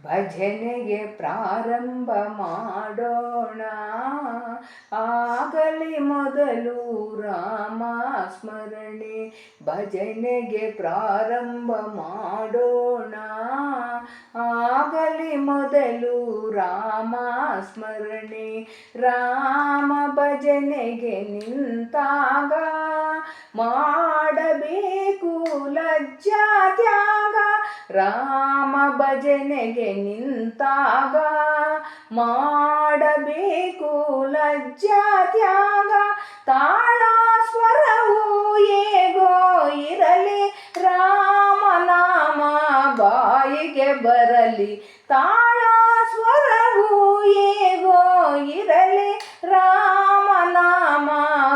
ಭಜನೆಗೆ ಪ್ರಾರಂಭ ಮಾಡೋಣ. ಆಗಲಿ ಮೊದಲು ರಾಮ ಸ್ಮರಣೆ, ಭಜನೆಗೆ ಪ್ರಾರಂಭ ಮಾಡೋಣ. ಆಗಲಿ ಮೊದಲು ರಾಮ ಸ್ಮರಣೆ. ರಾಮ ಭಜನೆಗೆ ನಿಂತಾಗ ಮಾಡಬೇಕು ಲಜ್ಜಾ ತ್ಯಾಗ. ರಾಮ ಭಜನೆಗೆ ನಿಂತಾಗ ಮಾಡಬೇಕು ಲಜ್ಜಾ ತ್ಯಾಗ. ತಾಳ ಸ್ವರವು ಹೇಗೋ ಇರಲಿ, ರಾಮನಾಮ ಬಾಯಿಗೆ ಬರಲಿ. ತಾಳ ಸ್ವರವು ಹೇಗೋ ಇರಲಿ, ರಾಮನಾಮ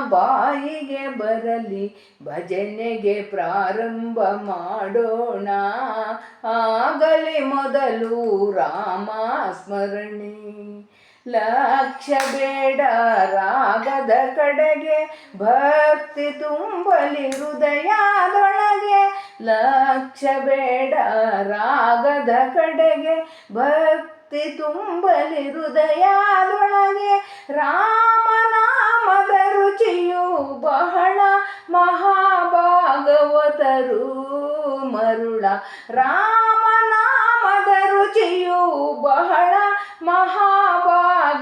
ಬಾಯಿಗೆ ಬರಲಿ. ಭಜನೆಗೆ ಪ್ರಾರಂಭ ಮಾಡೋಣ. ಆಗಲಿ ಮೊದಲು ರಾಮ ಸ್ಮರಣೆ. ಲಕ್ಷ್ಯ ಬೇಡ ರಾಗದ ಕಡೆಗೆ, ಭಕ್ತಿ ತುಂಬಲಿ ಹೃದಯದೊಳಗೆ. ಲಕ್ಷ್ಯ ಬೇಡ ರಾಗದ ಕಡೆಗೆ, ಭಕ್ತಿ ತುಂಬಲಿ ಹೃದಯದೊಳಗೆ. ರಾಮನಾಮದ ರುಚಿಯು ಬಹಳ, ಮಹಾಭಾಗವತರು ಮರುಳ. ರಾಮನಾಮದ ರುಚಿಯು ಬಹಳ, ಮಹಾಭಾಗವತರು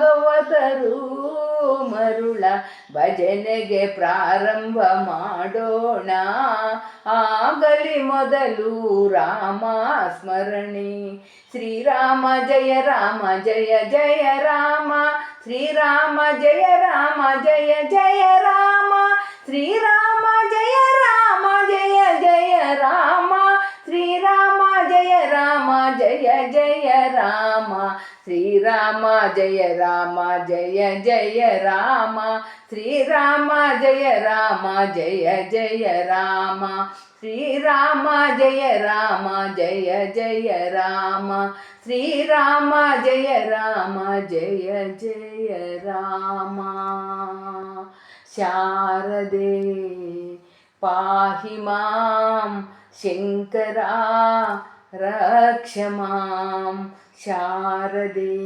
ಮರುಳ. ಭಜನೆಗೆ ಪ್ರಾರಂಭ ಮಾಡೋಣ. ಆಗಲಿ ಮೊದಲು ರಾಮ ಸ್ಮರಣೆ. ಶ್ರೀರಾಮ ಜಯ ರಾಮ ಜಯ ಜಯ ರಾಮ. ಶ್ರೀರಾಮ ಜಯ ರಾಮ ಜಯ ಜಯ ರಾಮ. ಶ್ರೀರಾಮ ಜಯ ರಾಮ ಜಯ ಜಯ ರಾಮ. ಶ್ರೀರಾಮ ಜಯ ರಾಮ ಜಯ ಜಯ ರಾಮ. ಶ್ರೀರಾಮ ಜಯ ರಾಮ ಜಯ ಜಯ ರಾಮ. ಶ್ರೀರಾಮ ಜಯ ರಾಮ ಜಯ ಜಯ ರಾಮ. ಶ್ರೀರಾಮ ಜಯ ರಾಮ ಜಯ ಜಯ ರಾಮ. ಶ್ರೀರಾಮ ಜಯ ರಾಮ ಜಯ ಜಯ ರಾಮ. ಶಾರದೆ ಪಾಹಿ ಮಾಂ ಶಂಕರ ರಕ್ಷ ಮಾಂ. ಶಾರದೆ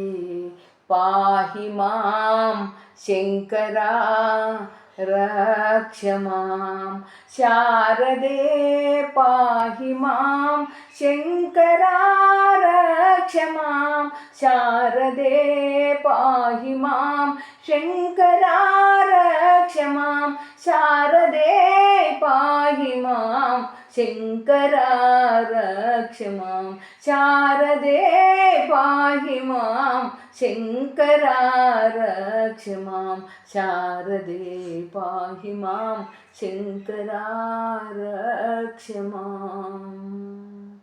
ಪಾಹಿ ಮಾಂ ಶಂಕರ ರಕ್ಷ ಮಾಂ. ಶಾರದೆ ಪಾಹಿ ಮಾಂ ಶಂಕರ ರಕ್ಷ ಮಾಂ. ಶಾರದೆ ಪಾಹಿ ಮಾಂ ಶಂಕರ ರಕ್ಷ ಮಾಂ. ಶಾರದೆ ಪಾಹಿ ಮಾಂ ಶಂಕರ ರಕ್ಷ ಮಾಂ. ಶಾರದೆ ಪಾಹಿ ಮಾಂ ಶಂಕರ ರಕ್ಷ ಮಾಂ. ಶಾರದೆ ಪಾಹಿ ಮಾಂ ಶಂಕರ ರಕ್ಷ ಮಾಂ.